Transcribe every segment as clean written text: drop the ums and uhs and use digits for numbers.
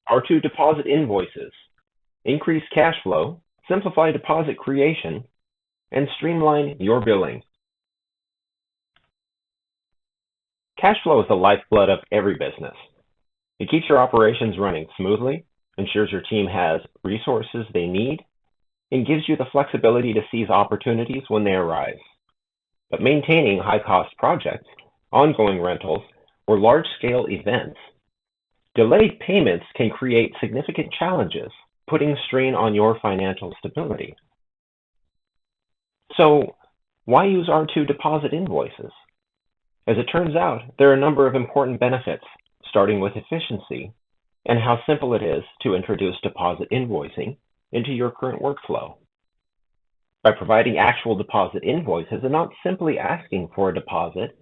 R2 Deposit Invoices, increase cash flow, simplify deposit creation, and streamline your billing. Cash flow is the lifeblood of every business. It keeps your operations running smoothly, ensures your team has resources they need, and gives you the flexibility to seize opportunities when they arise. But maintaining high-cost projects, ongoing rentals, or large-scale events, delayed payments can create significant challenges, putting strain on your financial stability. So, why use R2 Deposit Invoices? As it turns out, there are a number of important benefits, starting with efficiency and how simple it is to introduce deposit invoicing into your current workflow. By providing actual deposit invoices and not simply asking for a deposit,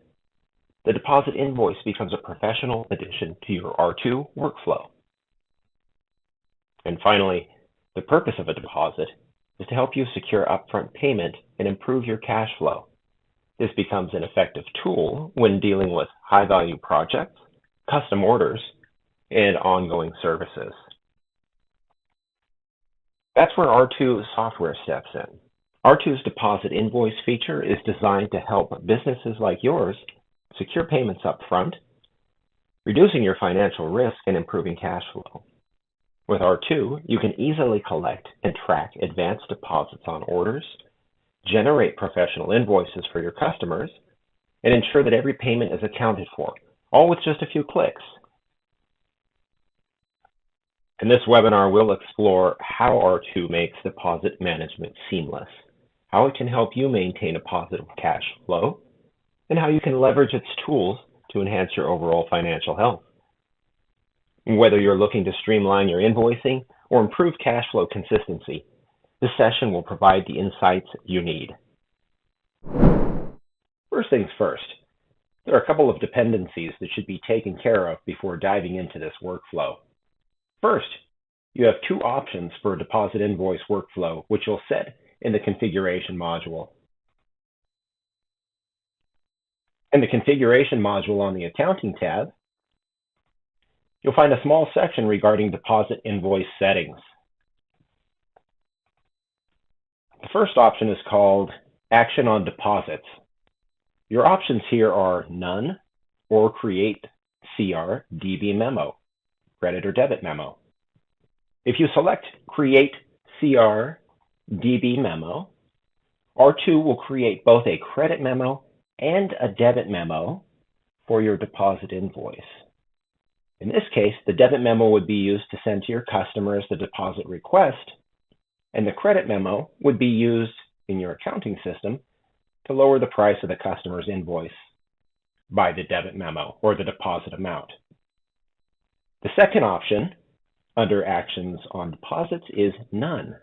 the deposit invoice becomes a professional addition to your R2 workflow. And finally, the purpose of a deposit is to help you secure upfront payment and improve your cash flow. This becomes an effective tool when dealing with high-value projects, custom orders, and ongoing services. That's where R2 software steps in. R2's deposit invoice feature is designed to help businesses like yours secure payments up front, reducing your financial risk and improving cash flow. With R2, you can easily collect and track advanced deposits on orders, generate professional invoices for your customers, and ensure that every payment is accounted for, all with just a few clicks. In this webinar, we'll explore how R2 makes deposit management seamless, how it can help you maintain a positive cash flow, and how you can leverage its tools to enhance your overall financial health. Whether you're looking to streamline your invoicing or improve cash flow consistency, this session will provide the insights you need. First things first, there are a couple of dependencies that should be taken care of before diving into this workflow. First, you have two options for a deposit invoice workflow, which you'll set in the configuration module. In the configuration module on the accounting tab, you'll find a small section regarding deposit invoice settings. The first option is called Action on Deposits. Your options here are None or Create CR DB Memo, Credit or Debit Memo. If you select Create CR DB Memo, R2 will create both a credit memo and a debit memo for your deposit invoice. In this case, the debit memo would be used to send to your customers the deposit request, and the credit memo would be used in your accounting system to lower the price of the customer's invoice by the debit memo or the deposit amount. The second option under Actions on Deposits is None.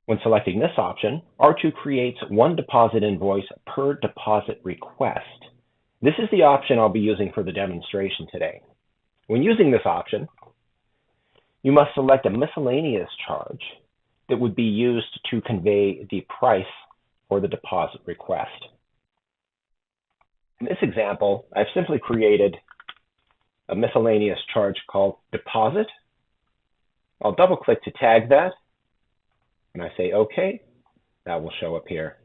When selecting this option, R2 creates one deposit invoice per deposit request. This is the option I'll be using for the demonstration today. When using this option, you must select a miscellaneous charge that would be used to convey the price for the deposit request. In this example, I've simply created a miscellaneous charge called Deposit. I'll double-click to tag that, and I say OK. That will show up here.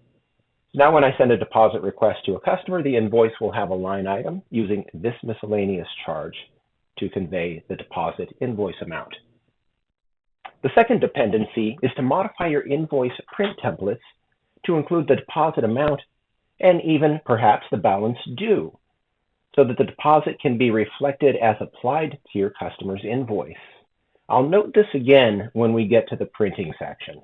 Now when I send a deposit request to a customer, the invoice will have a line item using this miscellaneous charge to convey the deposit invoice amount. The second dependency is to modify your invoice print templates to include the deposit amount and even perhaps the balance due, so that the deposit can be reflected as applied to your customer's invoice. I'll note this again when we get to the printing section.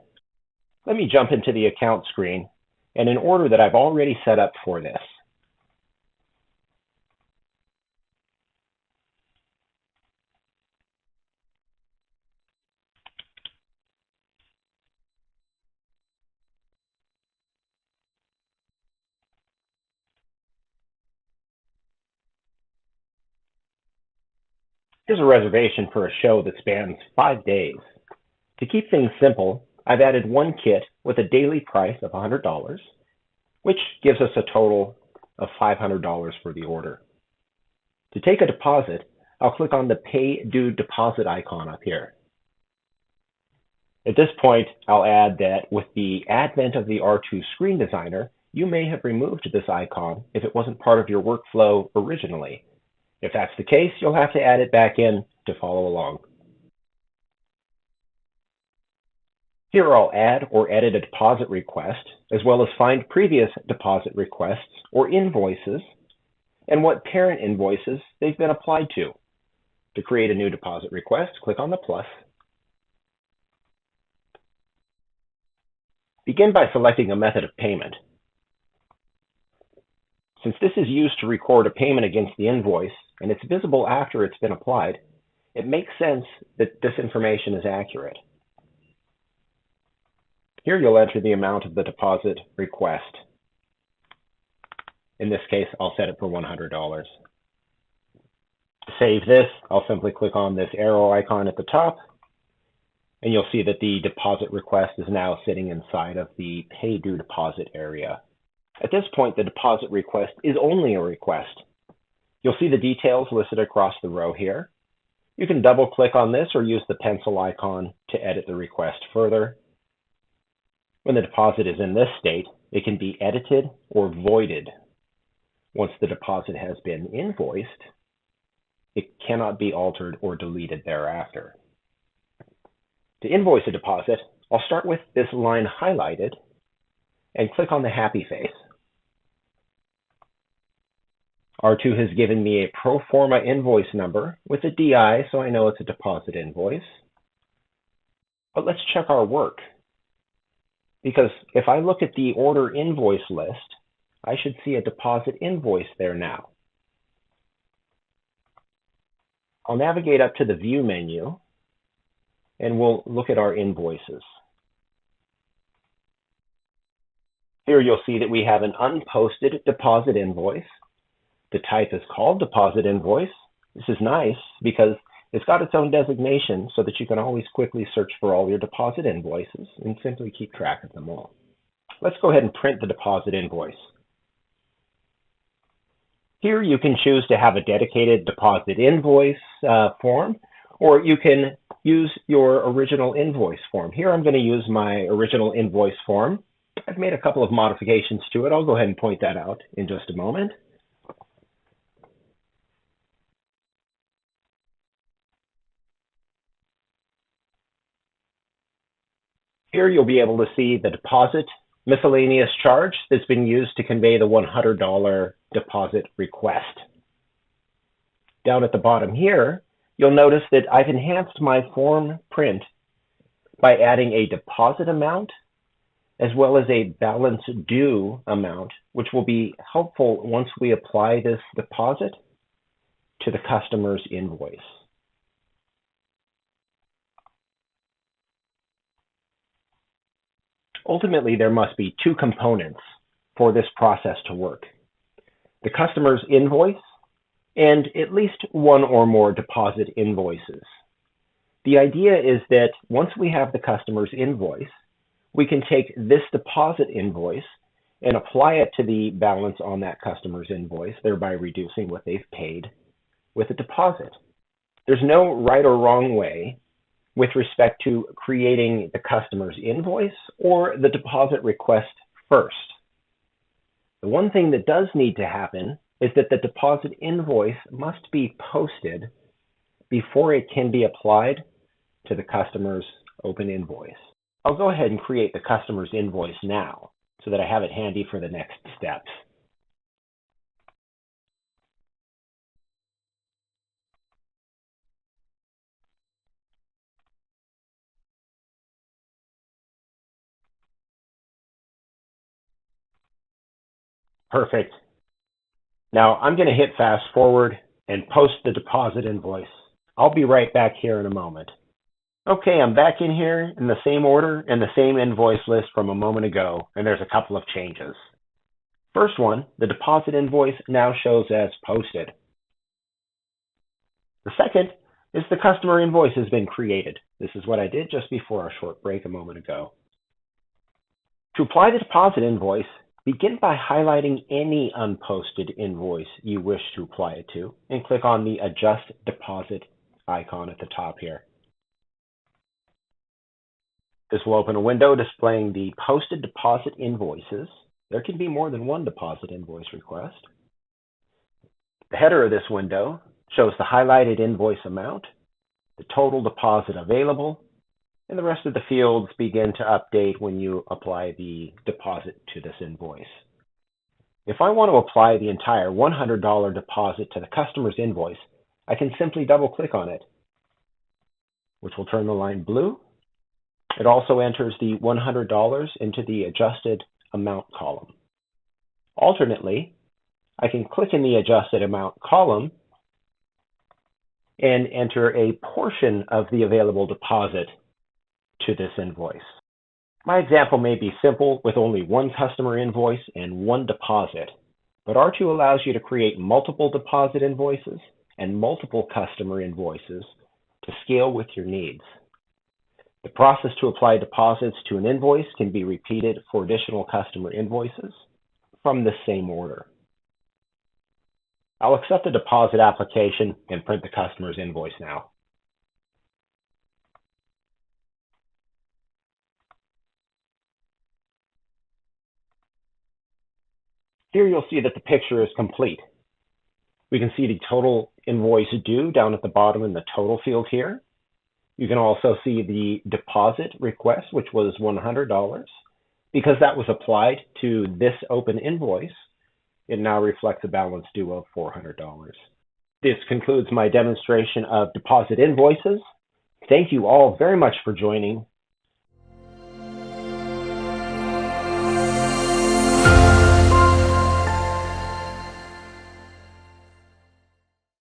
Let me jump into the account screen and in order that I've already set up for this. Here's a reservation for a show that spans 5 days. To keep things simple, I've added one kit with a daily price of $100, which gives us a total of $500 for the order. To take a deposit, I'll click on the Pay Due Deposit icon up here. At this point, I'll add that with the advent of the R2 Screen Designer, you may have removed this icon if it wasn't part of your workflow originally. If that's the case, you'll have to add it back in to follow along. Here I'll add or edit a deposit request, as well as find previous deposit requests or invoices, and what parent invoices they've been applied to. To create a new deposit request, click on the plus. Begin by selecting a method of payment. Since this is used to record a payment against the invoice, and it's visible after it's been applied, it makes sense that this information is accurate. Here you'll enter the amount of the deposit request. In this case, I'll set it for $100. To save this, I'll simply click on this arrow icon at the top, and you'll see that the deposit request is now sitting inside of the Pay Due Deposit area. At this point, the deposit request is only a request. You'll see the details listed across the row here. You can double click on this or use the pencil icon to edit the request further. When the deposit is in this state, it can be edited or voided. Once the deposit has been invoiced, it cannot be altered or deleted thereafter. To invoice a deposit, I'll start with this line highlighted and click on the happy face. R2 has given me a pro forma invoice number with a DI, so I know it's a deposit invoice. But let's check our work. Because if I look at the order invoice list, I should see a deposit invoice there now. I'll navigate up to the View menu, and we'll look at our invoices. Here you'll see that we have an unposted deposit invoice. The type is called deposit invoice. This is nice because it's got its own designation so that you can always quickly search for all your deposit invoices and simply keep track of them all. Let's go ahead and print the deposit invoice. Here you can choose to have a dedicated deposit invoice form, or you can use your original invoice form. Here I'm going to use my original invoice form. I've made a couple of modifications to it. I'll go ahead and point that out in just a moment. Here you'll be able to see the deposit miscellaneous charge that's been used to convey the $100 deposit request. Down at the bottom here, you'll notice that I've enhanced my form print by adding a deposit amount as well as a balance due amount, which will be helpful once we apply this deposit to the customer's invoice. Ultimately, there must be two components for this process to work: the customer's invoice and at least one or more deposit invoices. The idea is that once we have the customer's invoice, we can take this deposit invoice and apply it to the balance on that customer's invoice, thereby reducing what they've paid with a deposit. There's no right or wrong way with respect to creating the customer's invoice or the deposit request first. The one thing that does need to happen is that the deposit invoice must be posted before it can be applied to the customer's open invoice. I'll go ahead and create the customer's invoice now so that I have it handy for the next steps. Perfect. Now I'm going to hit fast forward and post the deposit invoice. I'll be right back here in a moment. Okay, I'm back in here in the same order and the same invoice list from a moment ago, and there's a couple of changes. First one, the deposit invoice now shows as posted. The second is the customer invoice has been created. This is what I did just before our short break a moment ago. To apply the deposit invoice, Begin by highlighting any unposted invoice you wish to apply it to and click on the Adjust Deposit icon at the top here. This will open a window displaying the posted deposit invoices. There can be more than one deposit invoice request. The header of this window shows the highlighted invoice amount, the total deposit available, and the rest of the fields begin to update when you apply the deposit to this invoice. If I want to apply the entire $100 deposit to the customer's invoice, I can simply double-click on it, which will turn the line blue. It also enters the $100 into the adjusted amount column. Alternately, I can click in the adjusted amount column and enter a portion of the available deposit to this invoice. My example may be simple with only one customer invoice and one deposit, but R2 allows you to create multiple deposit invoices and multiple customer invoices to scale with your needs. The process to apply deposits to an invoice can be repeated for additional customer invoices from the same order. I'll accept the deposit application and print the customer's invoice now. Here you'll see that the picture is complete. We can see the total invoice due down at the bottom in the total field here. You can also see the deposit request, which was $100. Because that was applied to this open invoice, it now reflects a balance due of $400. This concludes my demonstration of deposit invoices. Thank you all very much for joining,